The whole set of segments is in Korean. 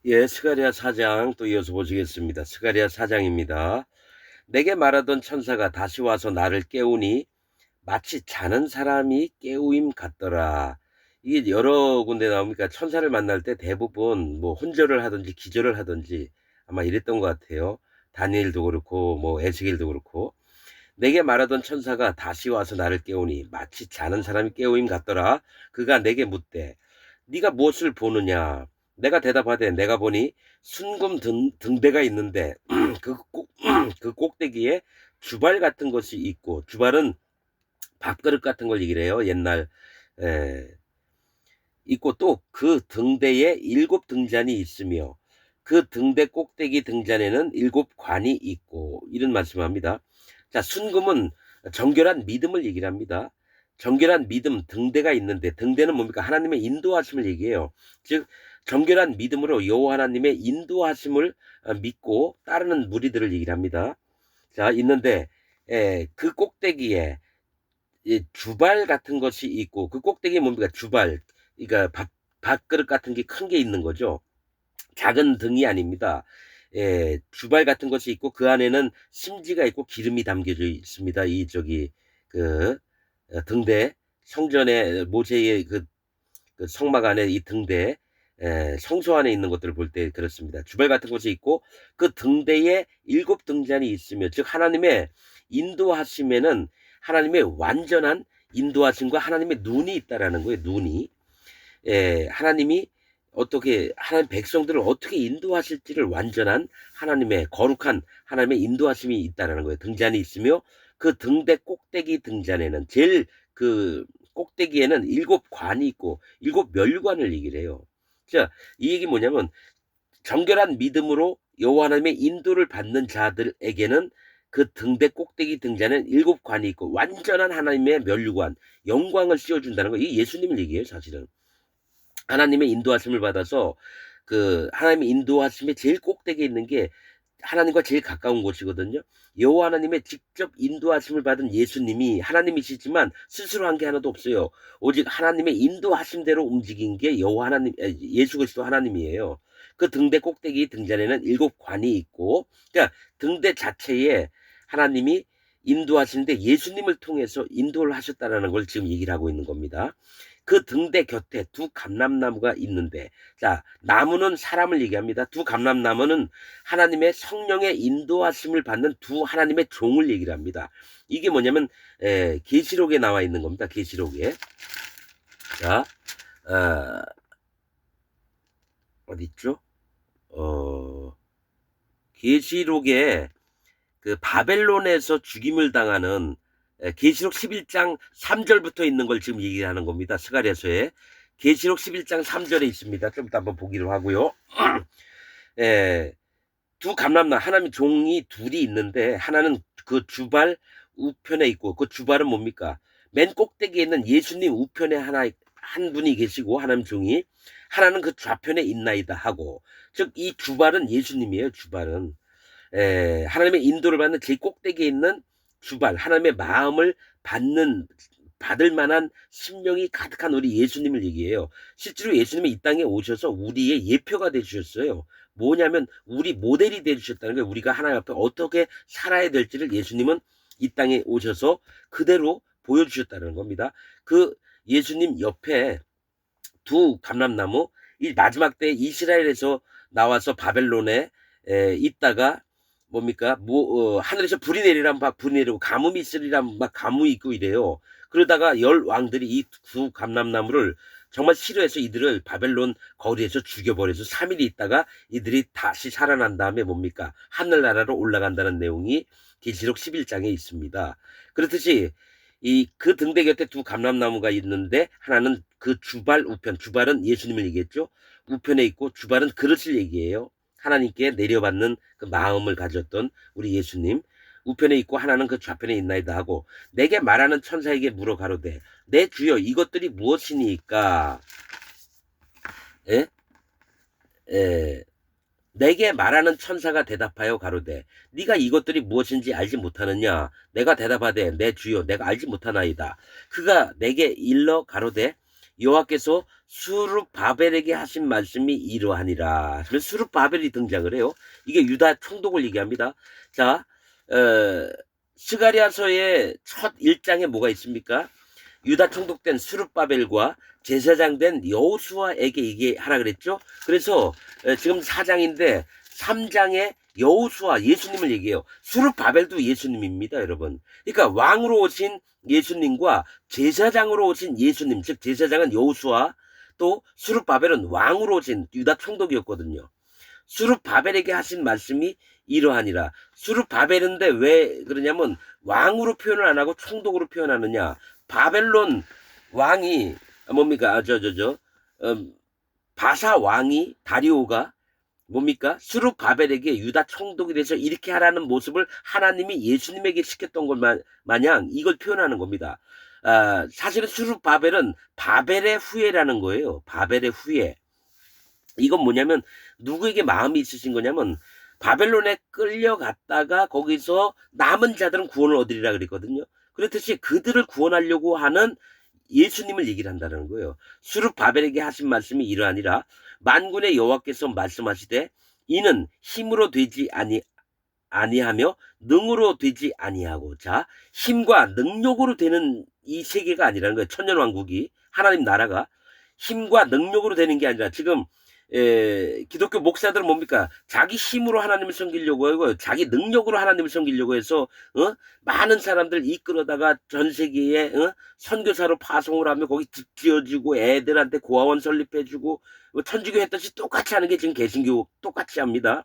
예, 스가랴 4장 또 이어서 보시겠습니다. 스가랴 4장입니다. 내게 말하던 천사가 다시 와서 나를 깨우니 마치 자는 사람이 깨우임 같더라. 이게 여러 군데 나오니까 천사를 만날 때 대부분 뭐 혼절을 하든지 기절을 하든지 아마 이랬던 것 같아요. 다니엘도 그렇고 뭐 에스겔도 그렇고. 내게 말하던 천사가 다시 와서 나를 깨우니 마치 자는 사람이 깨우임 같더라. 그가 내게 묻되 네가 무엇을 보느냐? 내가 대답하되 내가 보니 순금 등대가 있는데 그 꼭대기에 주발 같은 것이 있고, 주발은 밥그릇 같은 걸 얘기를 해요. 옛날 에, 있고, 또 그 등대에 7등잔이 있으며 그 등대 꼭대기 등잔에는 7관이 있고, 이런 말씀합니다. 자, 순금은 정결한 믿음을 얘기를 합니다. 정결한 믿음, 등대가 있는데, 등대는 뭡니까? 하나님의 인도하심을 얘기해요. 즉 정결한 믿음으로 여호와 하나님의 인도하심을 믿고 따르는 무리들을 얘기를 합니다. 자, 있는데 그 꼭대기에 주발 같은 것이 있고, 그 꼭대기에 뭡니까? 주발, 그러니까 밥그릇 같은 게 큰 게 있는 거죠. 작은 등이 아닙니다. 주발 같은 것이 있고, 그 안에는 심지가 있고 기름이 담겨져 있습니다. 이 저기 그 등대, 성전의 모세의 그 성막 안에 이 등대, 성소 안에 있는 것들을 볼 때 그렇습니다. 주발 같은 것이 있고, 그 등대에 7등잔이 있으며, 즉 하나님의 인도하심에는 하나님의 완전한 인도하심과 하나님의 눈이 있다라는 거예요. 눈이. 하나님이 어떻게 하나님 백성들을 어떻게 인도하실지를 완전한 하나님의 거룩한 하나님의 인도하심이 있다라는 거예요. 등잔이 있으며 그 등대 꼭대기 등잔에는 제일 그 꼭대기에는 7관이 있고 7멸관을 얘기를 해요. 자, 이 얘기 뭐냐면 정결한 믿음으로 여호와 하나님의 인도를 받는 자들에게는 그 등대 꼭대기 등잔엔 7관이 있고 완전한 하나님의 멸류관, 영광을 씌워준다는 거. 이게 예수님을 얘기해요, 사실은. 하나님의 인도하심을 받아서 그 하나님의 인도하심의 제일 꼭대기에 있는 게 하나님과 제일 가까운 곳이거든요. 여호와 하나님의 직접 인도하심을 받은 예수님이 하나님이시지만 스스로 한 게 하나도 없어요. 오직 하나님의 인도하심대로 움직인 게 여호와 하나님, 예수 그리스도 하나님이에요. 그 등대 꼭대기 등잔에는 7관이 있고, 그러니까 등대 자체에 하나님이 인도하시는데 예수님을 통해서 인도를 하셨다라는 걸 지금 얘기를 하고 있는 겁니다. 그 등대 곁에 두 감람나무가 있는데, 자, 나무는 사람을 얘기합니다. 두 감람나무는 하나님의 성령의 인도하심을 받는 두 하나님의 종을 얘기를 합니다. 이게 뭐냐면 계시록에 나와 있는 겁니다. 계시록에. 자, 어, 어디 있죠? 계시록에 그 바벨론에서 죽임을 당하는 계시록 11장 3절부터 있는 걸 지금 얘기하는 겁니다. 스가랴서에. 계시록 11장 3절에 있습니다. 좀 이따 한번 보기로 하고요. 예, 두 감람나 하나님 종이 둘이 있는데, 하나는 그 주발 우편에 있고, 그 주발은 뭡니까? 맨 꼭대기에 있는 예수님 우편에 한 분이 계시고, 하나님 종이. 하나는 그 좌편에 있나이다 하고, 즉 이 주발은 예수님이에요. 주발은 하나님의 인도를 받는 제일 꼭대기에 있는 주발, 하나님의 마음을 받을 만한 심령이 가득한 우리 예수님을 얘기해요. 실제로 예수님이 이 땅에 오셔서 우리의 예표가 되주셨어요. 뭐냐면 우리 모델이 되주셨다는 거예요. 우리가 하나님 앞에 어떻게 살아야 될지를 예수님은 이 땅에 오셔서 그대로 보여주셨다는 겁니다. 그 예수님 옆에 두 감람나무, 이 마지막 때 이스라엘에서 나와서 바벨론에 있다가 뭡니까? 하늘에서 불이 내리란 막 불이 내리고 가뭄이 있으리란 막 가뭄이 있고 이래요. 그러다가 10왕들이 이 두 감람나무를 정말 싫어해서 이들을 바벨론 거리에서 죽여버려서 3일 있다가 이들이 다시 살아난 다음에 뭡니까? 하늘나라로 올라간다는 내용이 계시록 11장에 있습니다. 그렇듯이 그 등대 곁에 두 감람나무가 있는데, 하나는 그 주발 우편, 주발은 예수님을 얘기했죠. 우편에 있고, 주발은 그릇을 얘기해요. 하나님께 내려받는 그 마음을 가졌던 우리 예수님. 우편에 있고 하나는 그 좌편에 있나이다 하고, 내게 말하는 천사에게 물어 가로되 내 주여 이것들이 무엇이니까? 예? 예. 내게 말하는 천사가 대답하여 가로되 네가 이것들이 무엇인지 알지 못하느냐? 내가 대답하되 내 주여 내가 알지 못하나이다. 그가 내게 일러 가로되 여호와께서 수룹바벨에게 하신 말씀이 이러하니라. 그래서 수룹바벨이 등장을 해요. 이게 유다 총독을 얘기합니다. 자, 스가랴서의 첫 1장에 뭐가 있습니까? 유다 총독된 수룹바벨과 제사장 된 여호수아에게 얘기하라 그랬죠. 그래서 지금 4장인데 3장에 여호수아 예수님을 얘기해요. 수룹바벨도 예수님입니다, 여러분. 그러니까 왕으로 오신 예수님과 제사장으로 오신 예수님, 즉 제사장은 여호수아, 또 수룹바벨은 왕으로 오신 유다 총독이었거든요. 수룹바벨에게 하신 말씀이 이러하니라. 수룹바벨인데 왜 그러냐면 왕으로 표현을 안 하고 총독으로 표현하느냐. 바벨론 왕이 뭡니까? 바사 왕이 다리오가 뭡니까? 수룹바벨에게 유다 총독이 돼서 이렇게 하라는 모습을 하나님이 예수님에게 시켰던 것 마냥 이걸 표현하는 겁니다. 사실은 수룹바벨은 바벨의 후예라는 거예요. 바벨의 후예. 이건 뭐냐면 누구에게 마음이 있으신 거냐면 바벨론에 끌려갔다가 거기서 남은 자들은 구원을 얻으리라 그랬거든요. 그렇듯이 그들을 구원하려고 하는 예수님을 얘기를 한다는 거예요. 수룹바벨에게 하신 말씀이 이러하니라. 만군의 여호와께서 말씀하시되 이는 힘으로 되지 아니하며 능으로 되지 아니하고. 자, 힘과 능력으로 되는 이 세계가 아니라는 거예요. 천년왕국이 하나님 나라가 힘과 능력으로 되는 게 아니라 지금 기독교 목사들은 뭡니까? 자기 힘으로 하나님을 섬기려고 하고 자기 능력으로 하나님을 섬기려고 해서 많은 사람들 이끌어다가 전 세계에 선교사로 파송을 하며 거기 집 지어주고 애들한테 고아원 설립해주고 천주교 했듯이 똑같이 하는 게 지금 개신교 똑같이 합니다.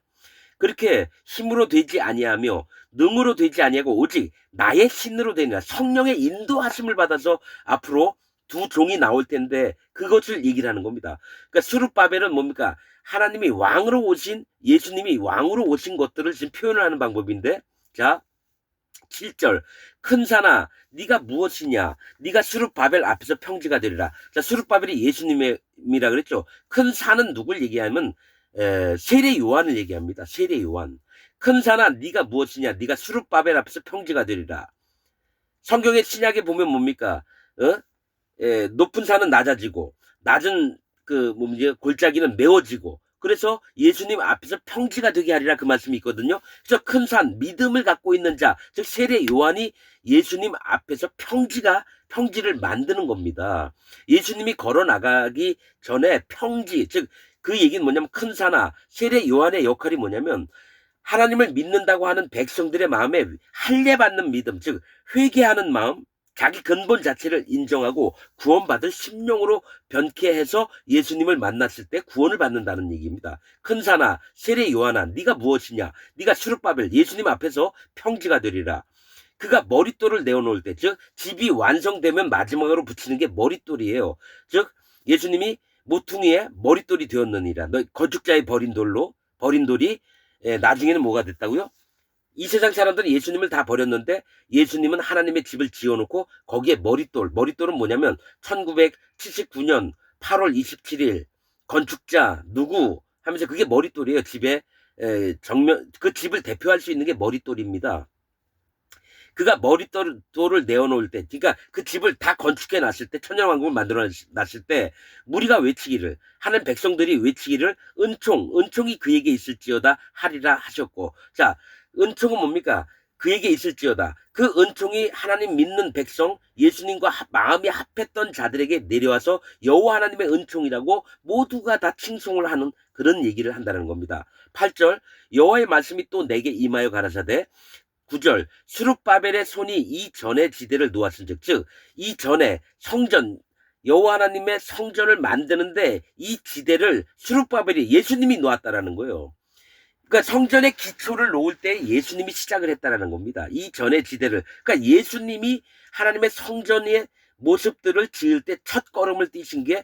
그렇게 힘으로 되지 아니하며 능으로 되지 아니하고 오직 나의 신으로 되느라. 성령의 인도하심을 받아서 앞으로 두 종이 나올 텐데 그것을 얘기를 하는 겁니다. 그러니까 수룹바벨은 뭡니까? 하나님이 왕으로 오신, 예수님이 왕으로 오신 것들을 지금 표현을 하는 방법인데, 자 7절 큰 산아 네가 무엇이냐, 네가 수룹바벨 앞에서 평지가 되리라. 자, 수룹바벨이 예수님이라 그랬죠. 큰 산은 누굴 얘기하면 세례 요한을 얘기합니다. 세례 요한. 큰 산아 네가 무엇이냐, 네가 수룹바벨 앞에서 평지가 되리라. 성경의 신약에 보면 뭡니까? 높은 산은 낮아지고 낮은 골짜기는 메워지고, 그래서 예수님 앞에서 평지가 되게 하리라 그 말씀이 있거든요. 그래서 큰 산, 믿음을 갖고 있는 자, 즉 세례 요한이 예수님 앞에서 평지를 만드는 겁니다. 예수님이 걸어 나가기 전에 평지, 즉 그 얘기는 뭐냐면 큰 산아, 세례 요한의 역할이 뭐냐면 하나님을 믿는다고 하는 백성들의 마음에 할례받는 믿음, 즉 회개하는 마음, 자기 근본 자체를 인정하고 구원받을 심령으로 변케 해서 예수님을 만났을 때 구원을 받는다는 얘기입니다. 큰 산아, 세례 요한아, 네가 무엇이냐? 네가 수룹바벨, 예수님 앞에서 평지가 되리라. 그가 머릿돌을 내어놓을 때, 즉 집이 완성되면 마지막으로 붙이는 게 머릿돌이에요. 즉 예수님이 모퉁이에 머릿돌이 되었느니라. 너 건축자의 버린 돌이 나중에는 뭐가 됐다고요? 이 세상 사람들은 예수님을 다 버렸는데 예수님은 하나님의 집을 지어놓고 거기에 머릿돌은 뭐냐면 1979년 8월 27일 건축자 누구 하면서 그게 머릿돌이에요. 집에 정면 그 집을 대표할 수 있는 게 머릿돌입니다. 그가 머릿돌을 내어놓을 때, 그러니까 그 집을 다 건축해 놨을 때, 천년왕국을 만들어 놨을 때 무리가 외치기를, 하는 백성들이 외치기를 은총이 그에게 있을지어다 하리라 하셨고. 자, 은총은 뭡니까? 그에게 있을지어다. 그 은총이 하나님 믿는 백성, 예수님과 마음이 합했던 자들에게 내려와서 여호와 하나님의 은총이라고 모두가 다 칭송을 하는 그런 얘기를 한다는 겁니다. 8절 여호와의 말씀이 또 내게 임하여 가라사대. 9절 수룹바벨의 손이 이전에 지대를 놓았은즉, 즉 이전에 성전, 여호와 하나님의 성전을 만드는데 이 지대를 수룹바벨이 예수님이 놓았다라는 거예요. 그러니까 성전의 기초를 놓을 때 예수님이 시작을 했다라는 겁니다. 이전의 지대를. 그러니까 예수님이 하나님의 성전의 모습들을 지을 때 첫 걸음을 띄신 게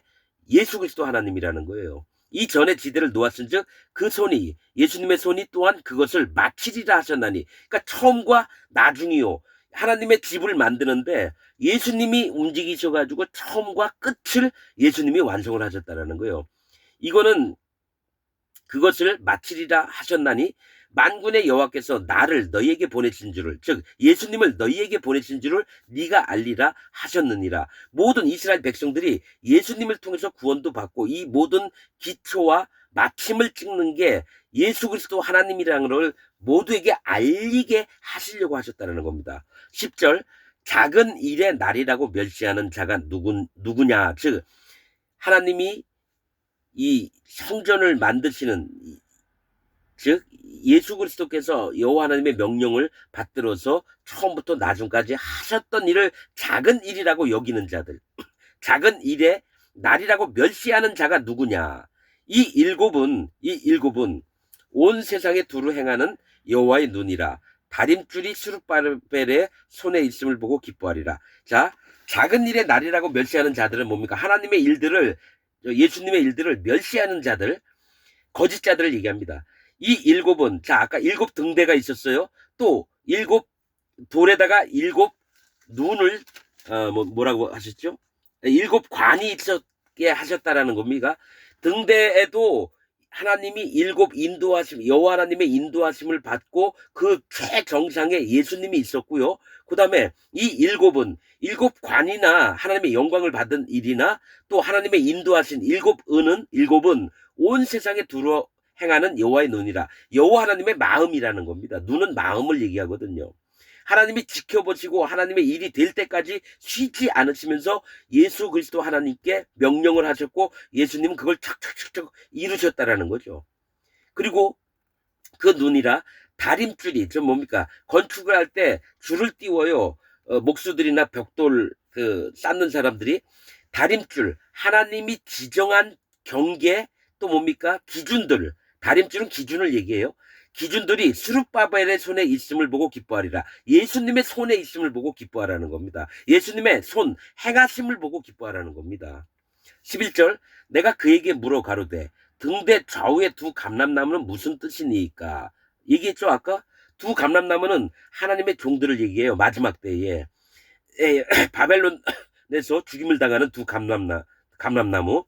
예수 그리스도 하나님이라는 거예요. 이전의 지대를 놓았은즉 그 손이, 예수님의 손이 또한 그것을 마치리라 하셨나니. 그러니까 처음과 나중이요. 하나님의 집을 만드는데 예수님이 움직이셔가지고 처음과 끝을 예수님이 완성을 하셨다라는 거예요. 이거는 그것을 마치리라 하셨나니 만군의 여호와께서 나를 너희에게 보내신 줄을, 즉 예수님을 너희에게 보내신 줄을 네가 알리라 하셨느니라. 모든 이스라엘 백성들이 예수님을 통해서 구원도 받고 이 모든 기초와 마침을 찍는 게 예수 그리스도 하나님이라는 걸 모두에게 알리게 하시려고 하셨다는 겁니다. 10절, 작은 일의 날이라고 멸시하는 자가 누구냐. 즉 하나님이 이 성전을 만드시는, 즉 예수 그리스도께서 여호와 하나님의 명령을 받들어서 처음부터 나중까지 하셨던 일을 작은 일이라고 여기는 자들, 작은 일의 날이라고 멸시하는 자가 누구냐. 이 일곱은 온 세상에 두루 행하는 여호와의 눈이라. 다림줄이 스룹바벨의 손에 있음을 보고 기뻐하리라. 자, 작은 일의 날이라고 멸시하는 자들은 뭡니까? 하나님의 일들을, 예수님의 일들을 멸시하는 자들, 거짓자들을 얘기합니다. 이 일곱은, 자, 아까 일곱 등대가 있었어요. 또 일곱 돌에다가 일곱 눈을 뭐라고 하셨죠? 일곱 관이 있었게 하셨다라는 겁니다. 등대에도 하나님이 일곱 인도하심, 여호와 하나님의 인도하심을 받고 그 최정상에 예수님이 있었고요. 그 다음에 이 일곱은 일곱 관이나 하나님의 영광을 받은 일이나 또 하나님의 인도하신 일곱은 온 세상에 두루 행하는 여호와의 눈이라. 여호와 하나님의 마음이라는 겁니다. 눈은 마음을 얘기하거든요. 하나님이 지켜보시고 하나님의 일이 될 때까지 쉬지 않으시면서 예수 그리스도 하나님께 명령을 하셨고 예수님은 그걸 척척척척 이루셨다라는 거죠. 그리고 그 눈이라 다림줄이 좀 뭡니까? 건축을 할 때 줄을 띄워요. 목수들이나 벽돌 쌓는 사람들이 다림줄, 하나님이 지정한 경계, 또 뭡니까? 기준들. 다림줄은 기준을 얘기해요. 기준들이 스룹바벨의 손에 있음을 보고 기뻐하리라. 예수님의 손에 있음을 보고 기뻐하라는 겁니다. 예수님의 손, 행하심을 보고 기뻐하라는 겁니다. 11절, 내가 그에게 물어 가로되 등대 좌우의 두 감람나무는 무슨 뜻이니까? 얘기했죠 아까? 두 감람나무는 하나님의 종들을 얘기해요. 마지막 때에 바벨론에서 죽임을 당하는 두 감람나무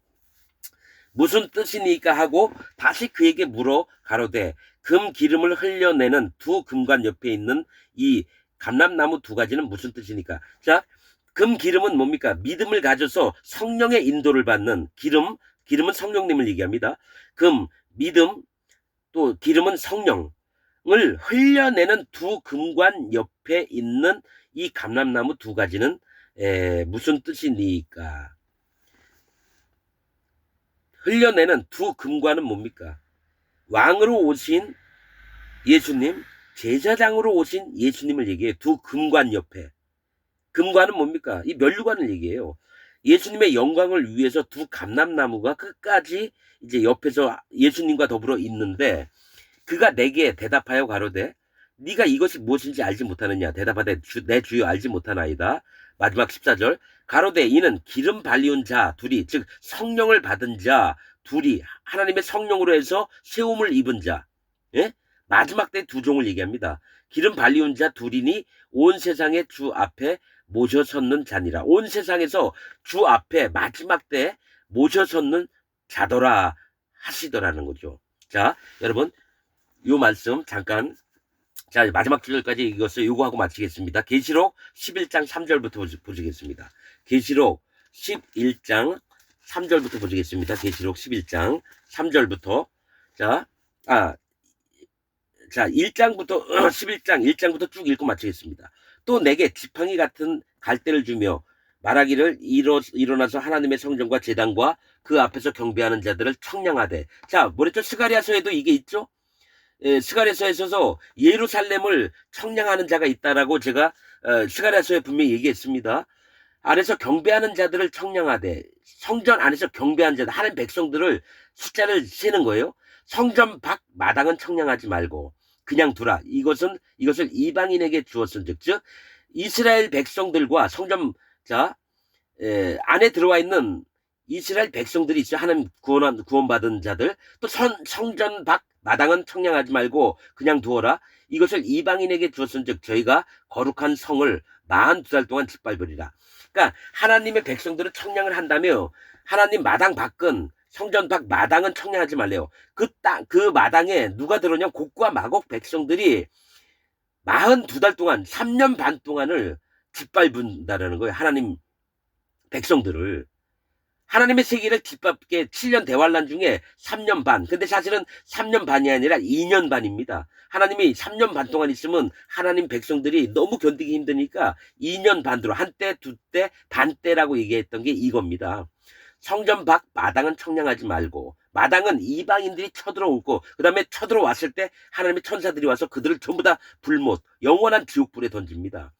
무슨 뜻이니까 하고 다시 그에게 물어 가로되 금 기름을 흘려내는 두 금관 옆에 있는 이 감람나무 두 가지는 무슨 뜻이니까? 자, 금 기름은 뭡니까? 믿음을 가져서 성령의 인도를 받는 기름은 성령님을 얘기합니다. 금, 믿음, 또 기름은 성령을 흘려내는 두 금관 옆에 있는 이 감람나무 두 가지는 무슨 뜻이니까? 흘려내는 두 금관은 뭡니까? 왕으로 오신 예수님, 제사장으로 오신 예수님을 얘기해요. 두 금관 옆에. 금관은 뭡니까? 이 면류관을 얘기해요. 예수님의 영광을 위해서 두 감람나무가 끝까지 이제 옆에서 예수님과 더불어 있는데 그가 내게 대답하여 가로되 네가 이것이 무엇인지 알지 못하느냐? 대답하되 내 주여 알지 못하나이다. 마지막 14절, 가로되 이는 기름 발리운 자 둘이, 즉 성령을 받은 자 둘이, 하나님의 성령으로 해서 세움을 입은 자, 예? 마지막 때 두 종을 얘기합니다. 기름 발리운 자 둘이니 온 세상의 주 앞에 모셔섰는 자니라. 온 세상에서 주 앞에 마지막 때 모셔섰는 자더라 하시더라는 거죠. 자, 여러분 요 말씀 잠깐, 자, 마지막 주절까지 이것을 요구하고 마치겠습니다. 계시록 11장 3절부터 보시겠습니다. 계시록 11장 3절부터 보시겠습니다. 계시록 11장 3절부터. 자, 1장부터 11장 1장부터 쭉 읽고 마치겠습니다. 또 내게 지팡이 같은 갈대를 주며 말하기를 일어나서 하나님의 성전과 제단과 그 앞에서 경배하는 자들을 청량하되. 자, 뭐랬죠? 스가랴서에도 이게 있죠? 스가랴서에 있어서 예루살렘을 청량하는 자가 있다라고 제가 스가랴서에 분명히 얘기했습니다. 안에서 경배하는 자들을 청량하되, 성전 안에서 경배하는 자들, 하나님 백성들을 숫자를 세는 거예요. 성전 밖 마당은 청량하지 말고 그냥 두라. 이것을 이방인에게 주었은즉, 즉 이스라엘 백성들과 성전 안에 들어와 있는 이스라엘 백성들이 있어요. 하나님 구원받은 자들. 또 성전 밖 마당은 청량하지 말고 그냥 두어라. 이것을 이방인에게 주었은즉 저희가 거룩한 성을 42달 동안 짓밟으리라. 그러니까 하나님의 백성들은 청량을 한다며 하나님 마당 밖은 성전 밖 마당은 청량하지 말래요. 그 마당에 누가 들어오냐? 곡과 마곡 백성들이 42달 동안 3년 반 동안을 짓밟은다라는 거예요. 하나님 백성들을. 하나님의 세계를 짓밟게 7년 대환란 중에 3년 반. 근데 사실은 3년 반이 아니라 2년 반입니다. 하나님이 3년 반 동안 있으면 하나님 백성들이 너무 견디기 힘드니까 2년 반으로 한때, 두때, 반때라고 얘기했던 게 이겁니다. 성전 밖 마당은 청량하지 말고, 마당은 이방인들이 쳐들어오고, 그 다음에 쳐들어왔을 때 하나님의 천사들이 와서 그들을 전부 다 불못, 영원한 지옥불에 던집니다.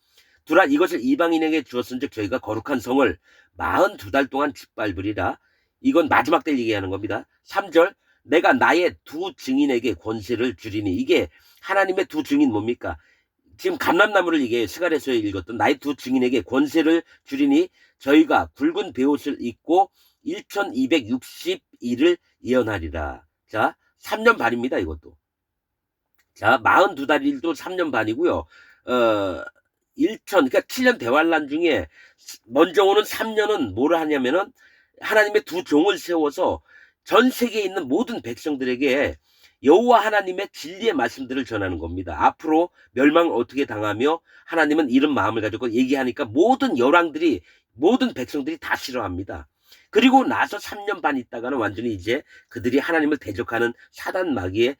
두라 이것을 이방인에게 주었은즉 저희가 거룩한 성을 42달 동안 짓밟으리라. 이건 마지막 때 얘기하는 겁니다. 3절 내가 나의 두 증인에게 권세를 주리니. 이게 하나님의 두 증인 뭡니까? 지금 감람나무를 얘기해요. 스가랴서에 읽었던 나의 두 증인에게 권세를 주리니 저희가 굵은 베옷을 입고 1260일을 예언하리라. 자, 3년 반입니다. 이것도. 자, 42달일도 3년 반이고요. 그러니까 7년 대환란 중에 먼저 오는 3년은 뭐를 하냐면은 하나님의 두 종을 세워서 전 세계에 있는 모든 백성들에게 여호와 하나님의 진리의 말씀들을 전하는 겁니다. 앞으로 멸망을 어떻게 당하며 하나님은 이런 마음을 가지고 얘기하니까 모든 열왕들이, 모든 백성들이 다 싫어합니다. 그리고 나서 3년 반 있다가는 완전히 이제 그들이 하나님을 대적하는 사단 마귀의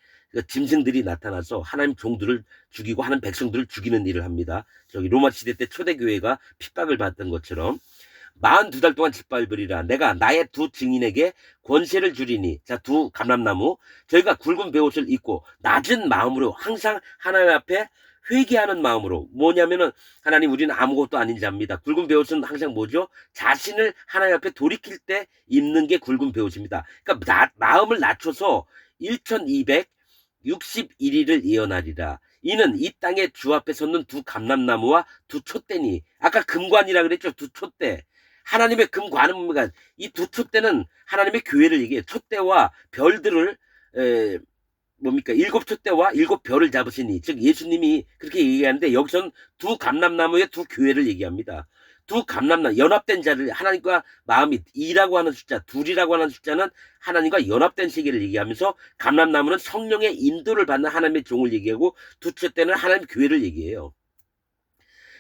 짐승들이 나타나서 하나님 종들을 죽이고 하나님 백성들을 죽이는 일을 합니다. 저기 로마 시대 때 초대교회가 핍박을 받던 것처럼 42달 동안 짓밟으리라. 내가 나의 두 증인에게 권세를 주리니. 자, 두 감람나무. 저희가 굵은 베옷을 입고 낮은 마음으로 항상 하나님 앞에 회개하는 마음으로. 뭐냐면은 하나님 우리는 아무것도 아닌 자입니다. 굵은 베옷은 항상 뭐죠? 자신을 하나님 앞에 돌이킬 때 입는 게 굵은 베옷입니다. 그러니까 마음을 낮춰서 1261일을 예언하리라. 이는 이 땅에 주 앞에 섰는 두 감람나무와 두 촛대니. 아까 금관이라 그랬죠? 두 촛대. 하나님의 금관은 뭡니까? 이 두 촛대는 하나님의 교회를 얘기해요. 촛대와 별들을 뭡니까? 7촛대와 7별을 잡으시니. 즉 예수님이 그렇게 얘기하는데 여기서는 두 감람나무의 두 교회를 얘기합니다. 두 감람나무, 연합된 자를, 하나님과 마음이 2라고 하는 숫자, 둘이라고 하는 숫자는 하나님과 연합된 세계를 얘기하면서 감람나무는 성령의 인도를 받는 하나님의 종을 얘기하고 두 촛대는 하나님의 교회를 얘기해요.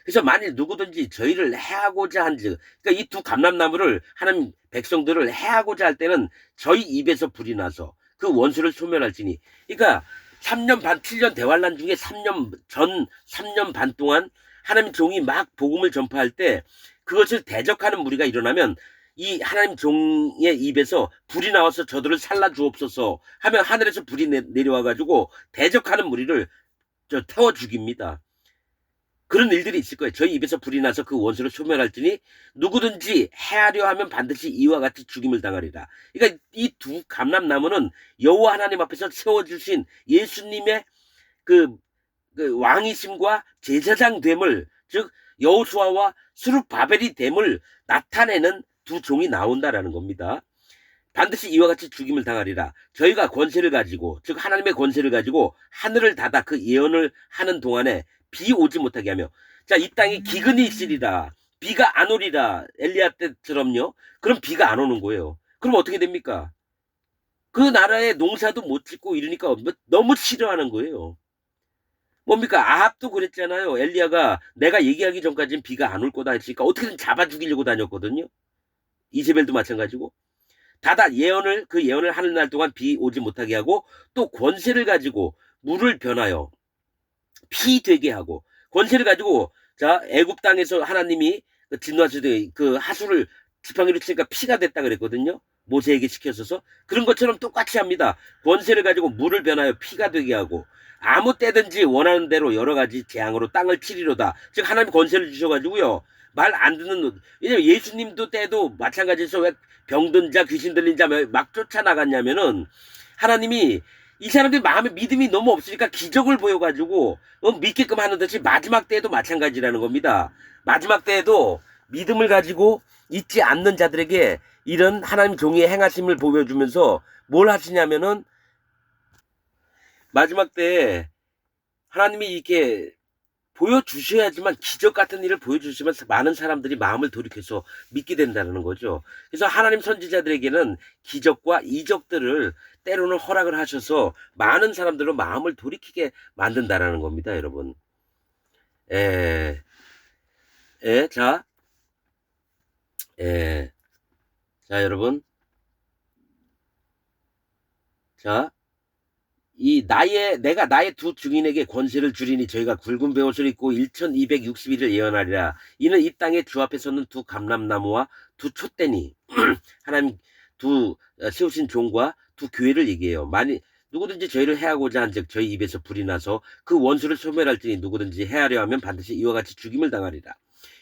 그래서 만일 누구든지 저희를 해하고자 한즉, 그러니까 이 두 감람나무를 하나님 백성들을 해하고자 할 때는 저희 입에서 불이 나서 그 원수를 소멸할지니. 그러니까 3년 반, 7년 대환란 중에 3년 반 동안 하나님 종이 막 복음을 전파할 때 그것을 대적하는 무리가 일어나면 이 하나님 종의 입에서 불이 나와서 저들을 살라 주옵소서 하면 하늘에서 불이 내려와가지고 대적하는 무리를 태워 죽입니다. 그런 일들이 있을 거예요. 저희 입에서 불이 나서 그 원수를 소멸할지니 누구든지 해하려 하면 반드시 이와 같이 죽임을 당하리라. 그러니까 이 두 감람나무는 여호와 하나님 앞에서 세워주신 예수님의 그 왕이심과 제사장 됨을, 즉 여호수아와 스룹바벨이 됨을 나타내는 두 종이 나온다라는 겁니다. 반드시 이와 같이 죽임을 당하리라. 저희가 권세를 가지고, 즉 하나님의 권세를 가지고 하늘을 닫아 그 예언을 하는 동안에 비 오지 못하게 하며. 자, 이 땅에 기근이 있으리라. 비가 안 오리라. 엘리야 때처럼요. 그럼 비가 안 오는 거예요. 그럼 어떻게 됩니까? 그 나라의 농사도 못 짓고 이러니까 너무 싫어하는 거예요. 뭡니까? 아합도 그랬잖아요. 엘리야가 내가 얘기하기 전까지는 비가 안 올 거다 했으니까 어떻게든 잡아 죽이려고 다녔거든요. 이세벨도 마찬가지고. 그 예언을 하는 날 동안 비 오지 못하게 하고 또 권세를 가지고 물을 변하여 피 되게 하고, 권세를 가지고, 자, 애굽 땅에서 하나님이 진노하실 때 그 하수를 지팡이로 치니까 피가 됐다 그랬거든요. 모세에게 시켜서서. 그런 것처럼 똑같이 합니다. 권세를 가지고 물을 변하여 피가 되게 하고 아무 때든지 원하는 대로 여러 가지 재앙으로 땅을 치리로다. 즉 하나님 권세를 주셔가지고요. 말 안 듣는, 왜냐면 예수님도 때도 마찬가지에서 왜 병든 자, 귀신 들린 자 막 쫓아나갔냐면은 하나님이 이 사람들이 마음에 믿음이 너무 없으니까 기적을 보여가지고 믿게끔 하는 듯이 마지막 때에도 마찬가지라는 겁니다. 마지막 때에도 믿음을 가지고 있지 않는 자들에게 이런 하나님 종의 행하심을 보여주면서 뭘 하시냐면은 마지막 때에 하나님이 이렇게 보여주셔야지만 기적 같은 일을 보여주시면 많은 사람들이 마음을 돌이켜서 믿게 된다는 거죠. 그래서 하나님 선지자들에게는 기적과 이적들을 때로는 허락을 하셔서 많은 사람들로 마음을 돌이키게 만든다라는 겁니다, 여러분. 예, 예, 자, 예, 자, 여러분. 자, 내가 나의 두 증인에게 권세를 주리니 저희가 굵은 베옷을 입고 1260일을 예언하리라. 이는 이 땅에 주 앞에 서는 두 감람나무와 두 촛대니 하나님 세우신 종과 두 교회를 얘기해요. 누구든지 저희를 해하고자 한즉 저희 입에서 불이 나서 그 원수를 소멸할지니 누구든지 해하려 하면 반드시 이와 같이 죽임을 당하리라.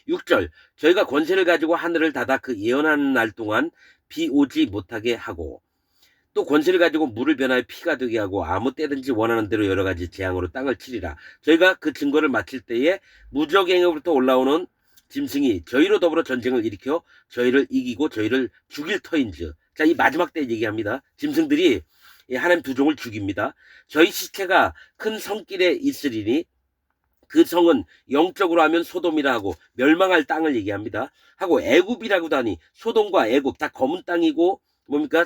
6절 저희가 권세를 가지고 하늘을 닫아 그 예언하는 날 동안 비 오지 못하게 하고 또 권세를 가지고 물을 변하여 피가 되게 하고 아무 때든지 원하는 대로 여러 가지 재앙으로 땅을 치리라. 저희가 그 증거를 마칠 때에 무적행으로부터 올라오는 짐승이 저희로 더불어 전쟁을 일으켜 저희를 이기고 저희를 죽일 터인즉. 자, 이 마지막 때 얘기합니다. 짐승들이 하나님 두 종을 죽입니다. 저희 시체가 큰 성길에 있으리니 그 성은 영적으로 하면 소돔이라 하고 멸망할 땅을 얘기합니다. 하고 애굽이라고도 하니 소돔과 애굽 다 검은 땅이고 뭡니까?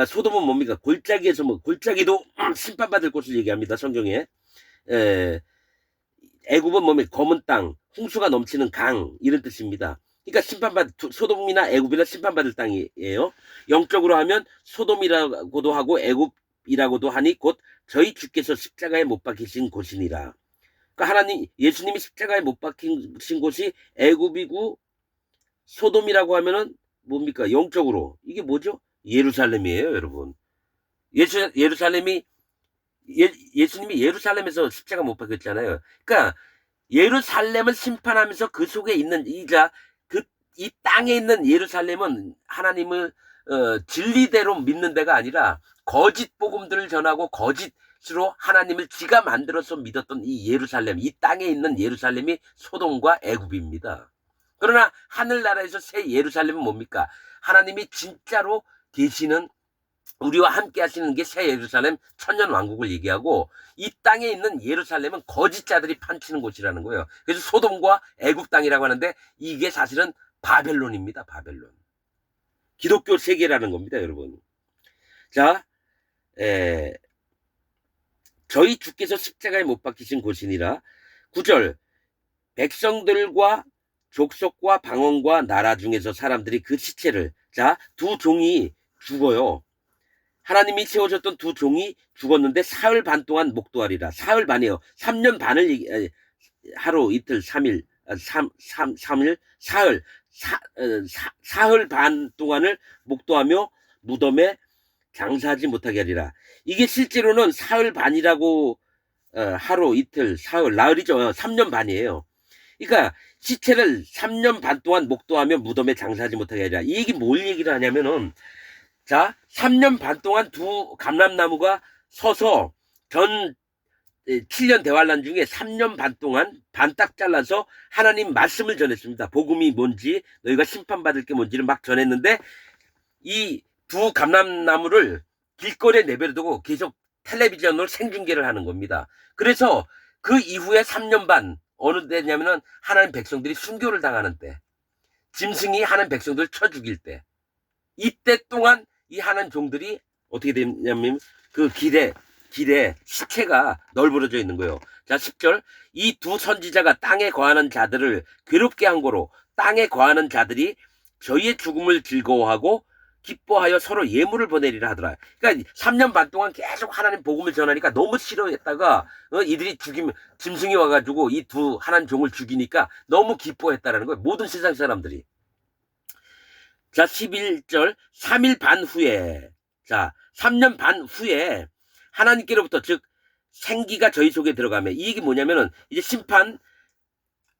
소돔은 뭡니까? 골짜기에서 골짜기도 심판받을 곳을 얘기합니다. 성경에. 애굽은 뭡니까? 검은 땅, 홍수가 넘치는 강 이런 뜻입니다. 그러니까 소돔이나 애굽이나 심판받을 땅이에요. 영적으로 하면 소돔이라고도 하고 애굽이라고도 하니 곧 저희 주께서 십자가에 못 박히신 곳이니라. 그러니까 예수님이 십자가에 못 박히신 곳이 애굽이고 소돔이라고 하면은 뭡니까? 영적으로 이게 뭐죠? 예루살렘이에요, 여러분. 예수님이 예루살렘에서 십자가 못 박혔잖아요. 그러니까 예루살렘을 심판하면서 그 속에 있는 이 땅에 있는 예루살렘은 하나님을 진리대로 믿는 데가 아니라 거짓 복음들을 전하고 거짓으로 하나님을 지가 만들어서 믿었던 이 예루살렘, 이 땅에 있는 예루살렘이 소돔과 애굽입니다. 그러나 하늘나라에서 새 예루살렘은 뭡니까? 하나님이 진짜로 계시는 우리와 함께 하시는 게 새 예루살렘 천년 왕국을 얘기하고 이 땅에 있는 예루살렘은 거짓자들이 판치는 곳이라는 거예요. 그래서 소돔과 애굽 땅이라고 하는데 이게 사실은 바벨론입니다. 바벨론. 기독교 세계라는 겁니다, 여러분. 자, 저희 주께서 십자가에 못 박히신 곳이니라. 9절 백성들과 족속과 방언과 나라 중에서 사람들이 그 시체를 두 종이 죽어요. 하나님이 세워줬던 두 종이 죽었는데 사흘 반 동안 목도하리라. 사흘 반이에요. 3년 반을 하루 이틀 3일 3일 사흘 반 동안을 목도하며 무덤에 장사하지 못하게 하리라. 이게 실제로는 사흘 반이라고 하루 이틀 사흘 나흘이죠. 3년 반이에요. 그러니까 시체를 3년 반 동안 목도하며 무덤에 장사하지 못하게 하리라. 이 얘기 뭘 얘기를 하냐면은 3년 반 동안 두 감람나무가 서서 전 7년 대환란 중에 3년 반 동안 반 딱 잘라서 하나님 말씀을 전했습니다. 복음이 뭔지 너희가 심판받을 게 뭔지를 막 전했는데 이 두 감람나무를 길거리에 내버려두고 계속 텔레비전으로 생중계를 하는 겁니다. 그래서 그 이후에 3년 반 어느 때냐면은 하나님 백성들이 순교를 당하는 때, 짐승이 하나님 백성들을 쳐 죽일 때, 이때 동안 이 하나님 종들이 어떻게 되냐면 그 길에 시체가 널브러져 있는 거예요. 자, 10절 이 두 선지자가 땅에 거하는 자들을 괴롭게 한 거로 땅에 거하는 자들이 저희의 죽음을 즐거워하고 기뻐하여 서로 예물을 보내리라 하더라. 그러니까 3년 반 동안 계속 하나님 복음을 전하니까 너무 싫어했다가 이들이 짐승이 와가지고 이 두 하나님 종을 죽이니까 너무 기뻐했다라는 거예요. 모든 세상 사람들이. 자, 11절 3일 반 후에 3년 반 후에 하나님께로부터 즉 생기가 저희 속에 들어가면 이 얘기 뭐냐면은 이제 심판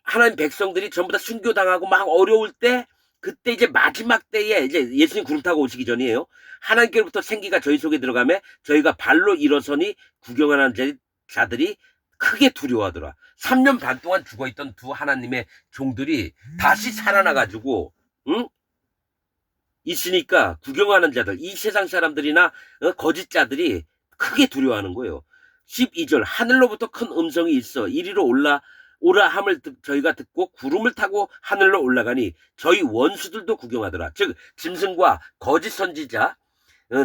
하나님 백성들이 전부 다 순교당하고 막 어려울 때 그때 이제 마지막 때에 이제 예수님 구름 타고 오시기 전이에요. 하나님께로부터 생기가 저희 속에 들어가면 저희가 발로 일어서니 구경하는 자들이 크게 두려워하더라. 3년 반 동안 죽어있던 두 하나님의 종들이 다시 살아나가지고 있으니까 구경하는 자들, 이 세상 사람들이나 거짓자들이 크게 두려워하는 거예요. 12절 하늘로부터 큰 음성이 있어 이리로 오라 함을 저희가 듣고 구름을 타고 하늘로 올라가니 저희 원수들도 구경하더라. 즉 짐승과 거짓 선지자,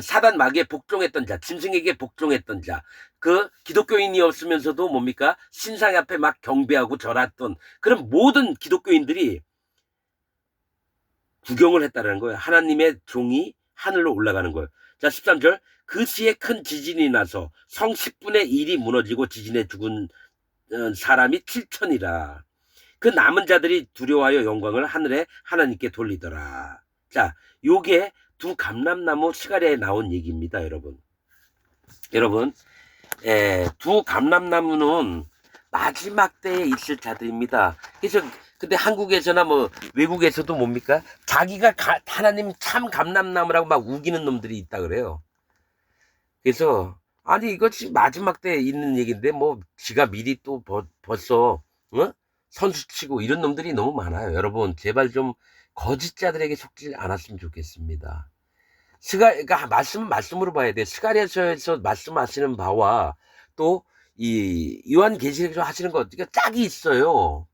사단 마귀에 복종했던 자, 짐승에게 복종했던 자, 그 기독교인이었으면서도 뭡니까? 신상 앞에 막 경배하고 절했던 그런 모든 기독교인들이 구경을 했다라는 거예요. 하나님의 종이 하늘로 올라가는 거예요. 자, 13절. 그 시에 큰 지진이 나서 성 10분의 1이 무너지고 지진에 죽은 사람이 7천이라. 그 남은 자들이 두려워하여 영광을 하늘에 하나님께 돌리더라. 자, 요게 두 감람나무 시가랴에 나온 얘기입니다, 여러분. 여러분, 두 감람나무는 마지막 때에 있을 자들입니다. 그래서 근데 한국에서나 뭐 외국에서도 뭡니까? 자기가 하나님 참 감람나무라고 막 우기는 놈들이 있다 그래요. 그래서 아니 이거 지금 마지막 때에 있는 얘기인데 뭐 지가 미리 또 벌써 선수 치고 이런 놈들이 너무 많아요. 여러분 제발 좀 거짓자들에게 속지 않았으면 좋겠습니다. 그러니까 말씀으로 봐야 돼. 스가랴서에서 말씀하시는 바와 또 이 요한계시록에서 하시는 거 짝이 있어요.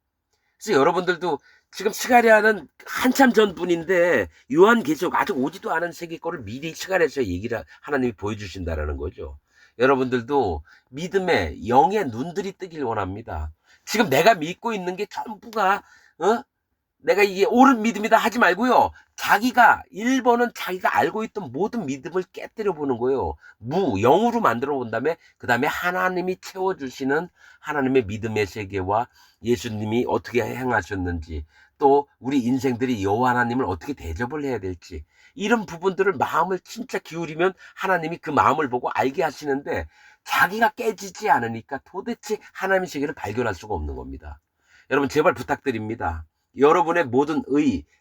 그래서 여러분들도 지금 스가랴는 한참 전 분인데 요한계시록 아직 오지도 않은 세계 거를 미리 스가랴에서 얘기를 하나님이 보여주신다라는 거죠. 여러분들도 믿음의 영의 눈들이 뜨길 원합니다. 지금 내가 믿고 있는 게 전부가 내가 이게 옳은 믿음이다 하지 말고요. 자기가 1번은 자기가 알고 있던 모든 믿음을 깨뜨려 보는 거예요. 영으로 만들어 본 다음에 그 다음에 하나님이 채워주시는 하나님의 믿음의 세계와 예수님이 어떻게 행하셨는지 또 우리 인생들이 여호와 하나님을 어떻게 대접을 해야 될지 이런 부분들을 마음을 진짜 기울이면 하나님이 그 마음을 보고 알게 하시는데 자기가 깨지지 않으니까 도대체 하나님의 세계를 발견할 수가 없는 겁니다. 여러분 제발 부탁드립니다. 여러분의 모든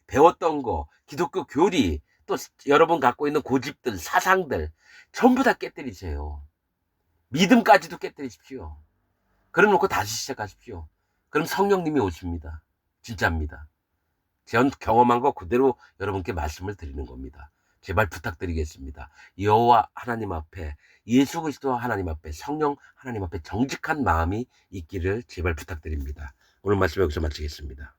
배웠던 거, 기독교 교리, 또 여러분 갖고 있는 고집들, 사상들 전부 다 깨뜨리세요. 믿음까지도 깨뜨리십시오. 그래 놓고 다시 시작하십시오. 그럼 성령님이 오십니다. 진짜입니다. 전 경험한 거 그대로 여러분께 말씀을 드리는 겁니다. 제발 부탁드리겠습니다. 여호와 하나님 앞에 예수 그리스도 하나님 앞에 성령 하나님 앞에 정직한 마음이 있기를 제발 부탁드립니다. 오늘 말씀 여기서 마치겠습니다.